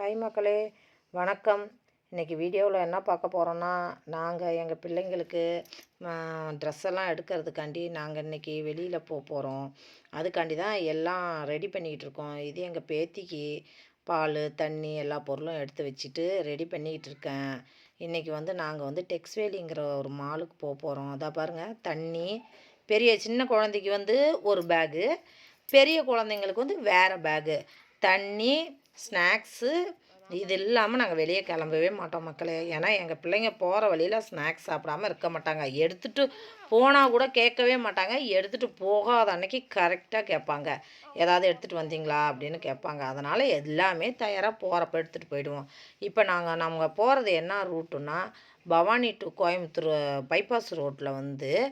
Hi மக்களே, வணக்கம். இன்றைக்கி வீடியோவில் என்ன பார்க்க போகிறோன்னா, நாங்கள் எங்கள் பிள்ளைங்களுக்கு ட்ரெஸ் எல்லாம் எடுக்கிறதுக்காண்டி நாங்கள் இன்றைக்கி வெளியில் போகிறோம். அதுக்காண்டி தான் எல்லாம் ரெடி பண்ணிக்கிட்டு இருக்கோம். இது எங்கள் பேத்திக்கு பால், தண்ணி எல்லா பொருளும் எடுத்து வச்சுட்டு ரெடி பண்ணிக்கிட்டு இருக்கேன். இன்றைக்கி நாங்கள் டெக்ஸ்வேலிங்கிற ஒரு மாலுக்கு போகிறோம். அதான் பாருங்கள், தண்ணி, சின்ன குழந்தைக்கு ஒரு பேகு, பெரிய குழந்தைங்களுக்கு வேறு பேகு, தண்ணி, ஸ்நாக்ஸு. இது இல்லாமல் நாங்கள் வெளியே கிளம்பவே மாட்டோம் மக்களே. ஏன்னா எங்கள் பிள்ளைங்க போகிற வழியில் ஸ்நாக்ஸ் சாப்பிடாமல் இருக்க மாட்டாங்க. எடுத்துகிட்டு போனால் கூட கேட்கவே மாட்டாங்க. எடுத்துகிட்டு போகாத அன்னைக்கு கரெக்டாக கேட்பாங்க, ஏதாவது எடுத்துகிட்டு வந்தீங்களா அப்படின்னு கேட்பாங்க. அதனால் எல்லாமே தயாராக போகிறப்ப எடுத்துகிட்டு போயிடுவோம். இப்போ நம்ம போகிறது என்ன ரூட்டுன்னா, பவானி டு கோயம்புத்தூர் பைபாஸ் ரோட்டில்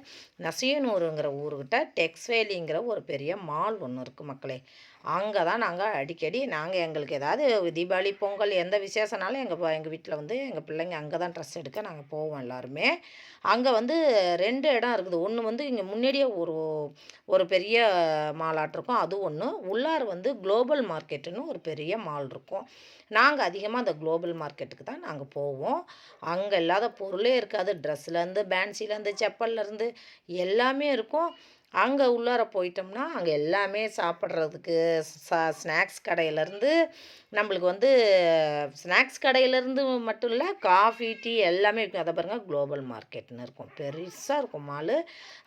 நசியனூருங்கிற ஊருக்கிட்ட டெக்ஸ்வேலிங்கிற ஒரு பெரிய மால் ஒன்று இருக்குது மக்களே. அங்கே தான் நாங்கள் அடிக்கடி எங்களுக்கு ஏதாவது தீபாவளி, பொங்கல் எந்த விசேஷனாலும் எங்கள் வீட்டில் எங்கள் பிள்ளைங்க அங்கே தான் ட்ரெஸ் எடுக்க நாங்கள் போவோம் எல்லாருமே. அங்கே 2 இடம் இருக்குது. ஒன்று இங்கே முன்னாடியே ஒரு பெரிய மாலாட் இருக்கும், அது ஒன்று. உள்ளார் குளோபல் மார்க்கெட்டுன்னு ஒரு பெரிய மால் இருக்கும். நாங்கள் அதிகமாக அந்த குளோபல் மார்க்கெட்டுக்கு தான் நாங்கள் போவோம். அங்கே இல்லாத பொருளே இருக்காது. ட்ரெஸ்லேருந்து, பேன்சிலேருந்து, செப்பல்லேருந்து எல்லாமே இருக்கும். அங்கே உள்ளார போயிட்டோம்னா அங்கே எல்லாமே சாப்பிட்றதுக்கு ஸ்நாக்ஸ் கடையிலேருந்து நம்மளுக்கு ஸ்நாக்ஸ் கடையிலேருந்து மட்டும் இல்லை, காஃபி, டீ எல்லாமே இருக்கும். அதை பாருங்கள், குளோபல் மார்க்கெட்னு இருக்கும். பெருசாக இருக்கும் மாலு,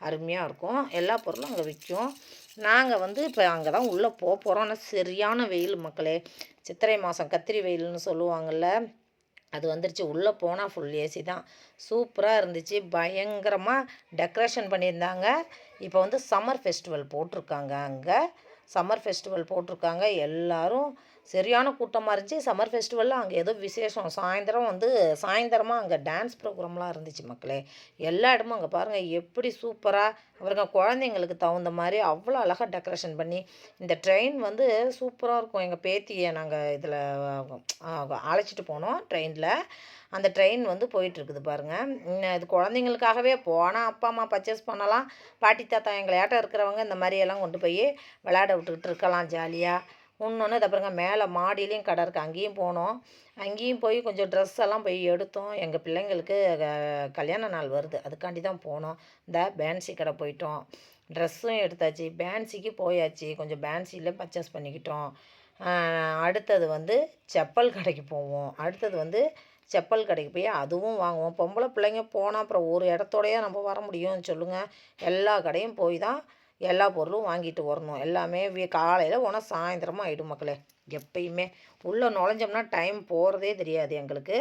அருமையாக இருக்கும். எல்லா பொருளும் அங்கே விற்கும். நாங்கள் இப்போ அங்கே தான் உள்ளே போகிறோம். ஆனால் சரியான வெயில் மக்களே. சித்திரை மாதம் கத்திரி வெயில்னு சொல்லுவாங்கள்ல, அது வந்துருச்சு. உள்ளே போனால் ஃபுல் ஏசி தான். சூப்பராக இருந்துச்சு. பயங்கரமாக டெக்கரேஷன் பண்ணியிருந்தாங்க. இப்போ சம்மர் ஃபெஸ்டிவல் போட்டிருக்காங்க. அங்கே சம்மர் ஃபெஸ்டிவல் போட்டிருக்காங்க. எல்லோரும் சரியான கூட்டமாக இருந்துச்சு. சம்மர் ஃபெஸ்டிவலில் அங்கே ஏதோ விசேஷம். சாயந்தரமாக அங்கே டான்ஸ் ப்ரோக்ராம்லாம் இருந்துச்சு மக்களே. எல்லா இடமும் அங்கே பாருங்கள் எப்படி சூப்பராக அவருங்க குழந்தைங்களுக்கு தகுந்த மாதிரி அவ்வளோ அழகாக டெக்கரேஷன் பண்ணி. இந்த ட்ரெயின் சூப்பராக இருக்கும். எங்கள் பேத்தியை நாங்கள் இதில் அழைச்சிட்டு போனோம் ட்ரெயினில். அந்த ட்ரெயின் போயிட்டுருக்குது பாருங்கள். இது குழந்தைங்களுக்காகவே போனால் அப்பா அம்மா பர்ச்சேஸ் பண்ணலாம். பாட்டி தாத்தா எங்களையாட்டம் இருக்கிறவங்க இந்த மாதிரியெல்லாம் கொண்டு போய் விளையாட விட்டுக்கிட்டு இருக்கலாம் ஜாலியாக. இன்னொன்று இதை பாருங்க, மேலே மாடியிலையும் கடை இருக்குது. அங்கேயும் போனோம். அங்கேயும் போய் கொஞ்சம் ட்ரெஸ் எல்லாம் போய் எடுத்தோம். எங்கள் பிள்ளைங்களுக்கு கல்யாண நாள் வருது, அதுக்காண்டி தான் போனோம். இந்த பேன்சி கடை போயிட்டோம். ட்ரெஸ்ஸும் எடுத்தாச்சு, பேன்சிக்கு போயாச்சு. கொஞ்சம் பேன்சியில் பர்ச்சேஸ் பண்ணிக்கிட்டோம். அடுத்தது செப்பல் கடைக்கு போவோம். அடுத்தது செப்பல் கடைக்கு போய் அதுவும் வாங்குவோம். பொம்பளை பிள்ளைங்க போனால் அப்புறம் ஒரு இடத்தோடையே நம்ம வர முடியும்னு சொல்லுங்கள். எல்லா கடையும் போய் தான் எல்லா பொருளும் வாங்கிட்டு வரணும். எல்லாமே காலையில் போனால் சாயந்தரமாக ஆகிடும் மக்களே. எப்பயுமே உள்ளே நுழைஞ்சோம்னா டைம் போகிறதே தெரியாது எங்களுக்கு.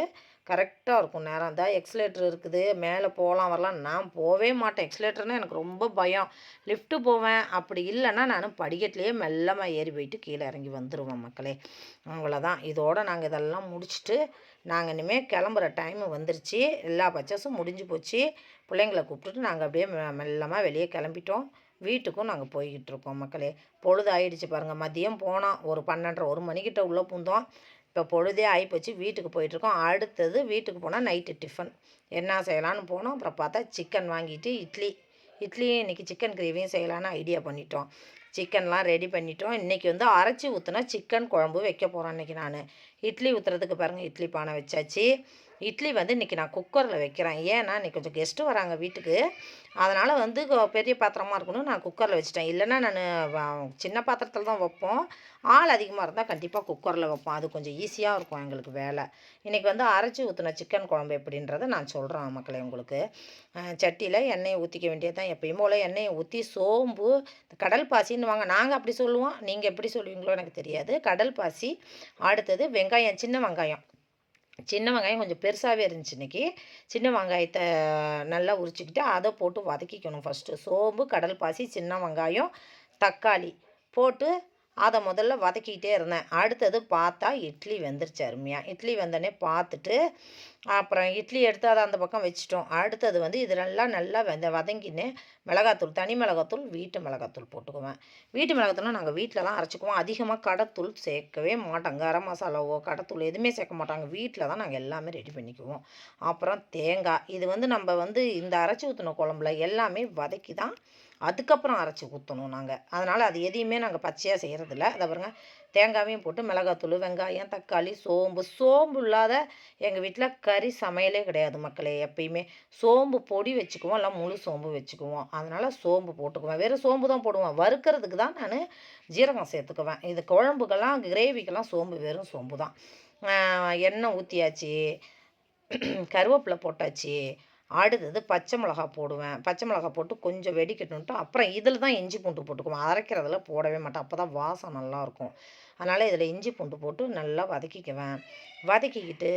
கரெக்டாக இருக்கும் நேரம். தான் எக்ஸலேட்டர் இருக்குது, மேலே போகலாம் வரலாம். நான் போகவே மாட்டேன். எக்ஸலேட்டர்னால் எனக்கு ரொம்ப பயம். லிஃப்ட்டு போவேன். அப்படி இல்லைன்னா நான் படிக்கட்டிலேயே மெல்லமாக ஏறி போயிட்டு கீழே இறங்கி வந்துடுவேன் மக்களே. அவ்வளோதான். இதோடு நாங்கள் இதெல்லாம் முடிச்சுட்டு நாங்கள் இனிமேல் கிளம்புற டைமு வந்துருச்சு. எல்லா பர்ச்சேஸும் முடிஞ்சு போச்சு. பிள்ளைங்களை கூப்பிட்டுட்டு நாங்கள் அப்படியே மெல்லமாக வெளியே கிளம்பிட்டோம். வீட்டுக்கும் நாங்கள் போய்கிட்டு இருக்கோம் மக்களே. பொழுது ஆகிடுச்சு பாருங்கள். மதியம் போனோம், ஒரு 12:30 1 மணிக்கிட்ட உள்ளே பூந்தோம். இப்போ பொழுதே ஆகிப்போச்சு. வீட்டுக்கு போயிட்டுருக்கோம். அடுத்தது வீட்டுக்கு போனால் நைட்டு டிஃபன் என்ன செய்யலான்னு போனோம். அப்புறம் பார்த்தா சிக்கன் வாங்கிட்டு இட்லியும் இன்றைக்கி சிக்கன் கிரேவியும் செய்யலான்னு ஐடியா பண்ணிட்டோம். சிக்கன்லாம் ரெடி பண்ணிட்டோம். இன்றைக்கி அரைச்சி ஊற்றினா சிக்கன் குழம்பு வைக்க போகிறேன். இன்றைக்கி நான் இட்லி ஊற்றுறதுக்கு பாருங்கள், இட்லி பானை வச்சாச்சு. இட்லி இன்றைக்கி நான் குக்கரில் வைக்கிறேன். ஏன்னா இன்றைக்கி கொஞ்சம் கெஸ்ட்டு வராங்க வீட்டுக்கு. அதனால் பெரிய பாத்திரமாக இருக்கணும், நான் குக்கரில் வச்சுட்டேன். இல்லைன்னா நான் சின்ன பாத்திரத்தில் தான் வைப்போம். ஆள் அதிகமாக இருந்தால் கண்டிப்பாக குக்கரில் வைப்போம். அது கொஞ்சம் ஈஸியாக இருக்கும் எங்களுக்கு வேலை. இன்றைக்கி அரைச்சி ஊற்றின சிக்கன் குழம்பு எப்படின்றத நான் சொல்கிறேன் மக்களே உங்களுக்கு. சட்டியில் எண்ணெயை ஊற்றிக்க வேண்டியது தான். எப்பயும் போல் எண்ணெயை ஊற்றி சோம்பு, கடல் பாசின்னு வாங்க, நாங்கள் அப்படி சொல்லுவோம். நீங்கள் எப்படி சொல்லுவீங்களோ எனக்கு தெரியாது. கடல் பாசி, அடுத்தது வெங்காயம், சின்ன வெங்காயம் கொஞ்சம் பெருசாகவே இருந்துச்சு இன்றைக்கி. சின்ன வெங்காயத்தை நல்லா உரிச்சிக்கிட்டு அதை போட்டு வதக்கிக்கணும் ஃபஸ்ட்டு. சோம்பு, கடல் பாசி, சின்ன வெங்காயம், தக்காளி போட்டு அதை முதல்ல வதக்கிக்கிட்டே இருந்தேன். அடுத்தது பார்த்தா இட்லி வெந்துருச்சு அருமையாக. இட்லி வெந்தோடனே பார்த்துட்டு அப்புறம் இட்லி எடுத்து அதை அந்த பக்கம் வச்சுட்டோம். அடுத்தது இதெல்லாம் நல்லா வதங்கின்னு மிளகாத்தூள், தனி மிளகாத்தூள், வீட்டு மிளகாத்தூள் போட்டுக்குவேன். வீட்டு மிளகாத்தூள்னால் நாங்கள் வீட்டில் தான் அரைச்சிக்குவோம். அதிகமாக கடைத்தூள் சேர்க்கவே மாட்டோம். கரம் மசாலாவோ கடைத்தூள் எதுவுமே சேர்க்க மாட்டாங்க. வீட்டில் தான் நாங்கள் எல்லாமே ரெடி பண்ணிக்குவோம். அப்புறம் தேங்காய், இது நம்ம இந்த அரைச்சி ஊற்றின குழம்புல எல்லாமே வதக்கி தான் அதுக்கப்புறம் அரைச்சி ஊற்றணும் நாங்கள். அதனால் அது எதையுமே நாங்கள் பச்சையாக செய்கிறதில்ல. அதை பாருங்க, தேங்காயும் போட்டு மிளகாத்தூள், வெங்காயம், தக்காளி, சோம்பு இல்லாத எங்கள் வீட்டில் கறி சமையலே கிடையாது மக்களே. எப்பயுமே சோம்பு பொடி வச்சுக்குவோம், இல்லை முழு சோம்பு வச்சுக்குவோம். அதனால் சோம்பு போட்டுக்குவேன். வெறும் சோம்பு தான் போடுவேன். வறுக்கிறதுக்கு தான் நான் ஜீரகம் சேர்த்துக்குவேன். இது குழம்புக்கெல்லாம் கிரேவிக்கெல்லாம் சோம்பு வெறும் சோம்பு தான். எண்ணெய் ஊற்றியாச்சு, கருவேப்பிலை போட்டாச்சு. அடுத்தது பச்சை மிளகா போடுவேன். பச்சை மிளகா போட்டு கொஞ்சம் வெடிக்கட்டுன்ட்டு அப்புறம் இதில் தான் இஞ்சி பூண்டு போட்டுக்குவேன். அரைக்கிறதுல போடவே மாட்டேன். அப்போ தான் வாசம் நல்லாயிருக்கும். அதனால் இதில் இஞ்சி பூண்டு போட்டு நல்லா வதக்கிக்குவேன். வதக்கிக்கிட்டு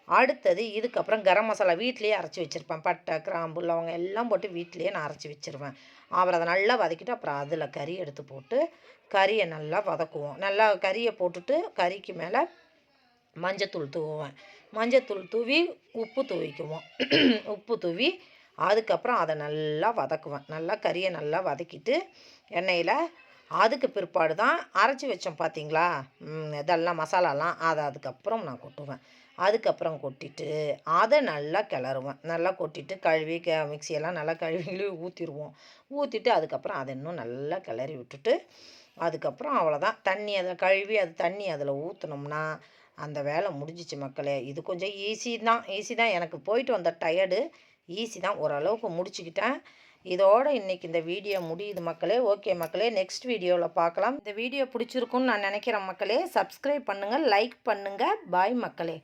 அடுத்தது இதுக்கப்புறம் கரம் மசாலா வீட்டிலேயே அரைச்சி வச்சுருப்பேன். பட்டை, கிராம்பு, லவங்கம் எல்லாம் போட்டு வீட்டிலேயே நான் அரைச்சி வச்சுருவேன். அப்புறம் அதை நல்லா வதக்கிட்டு அப்புறம் அதில் கறி எடுத்து போட்டு கறியை நல்லா வதக்குவோம். நல்லா கறியை போட்டுட்டு கறிக்கு மேலே மஞ்சத்தூள் தூவுவேன். மஞ்சத்தூள் தூவி உப்பு தூவிக்குவோம். உப்பு தூவி அதுக்கப்புறம் அதை நல்லா வதக்குவேன். நல்லா கறியை நல்லா வதக்கிட்டு எண்ணெயில் அதுக்கு பிற்பாடு தான் அரைச்சி வச்சோம் பார்த்தீங்களா, இதெல்லாம் மசாலாலாம் அதை அதுக்கப்புறம் நான் கொட்டுவேன். அதுக்கப்புறம் கொட்டிட்டு அதை நல்லா கிளறுவேன். நல்லா கொட்டிட்டு கழுவி மிக்சியெல்லாம் நல்லா கழுவி ஊற்றிடுவோம். ஊற்றிட்டு அதுக்கப்புறம் அதை இன்னும் நல்லா கிளறி விட்டுட்டு அதுக்கப்புறம் அவ்வளோதான். தண்ணி அதை கழுவி அது தண்ணி அதில் ஊற்றினோம்னா அந்த வேலை முடிஞ்சிச்சு மக்களே. இது கொஞ்சம் ஈஸி தான். எனக்கு போயிட்டு வந்த டயர்டு ஈஸி தான். ஓரளவுக்கு முடிச்சுக்கிட்டேன். இதோட இன்றைக்கி இந்த வீடியோ முடியுது மக்களே. ஓகே மக்களே, நெக்ஸ்ட் வீடியோவில் பார்க்கலாம். இந்த வீடியோ பிடிச்சிருக்குன்னு நான் நினைக்கிறேன் மக்களே. சப்ஸ்கிரைப் பண்ணுங்கள், லைக் பண்ணுங்கள். பாய் மக்களே.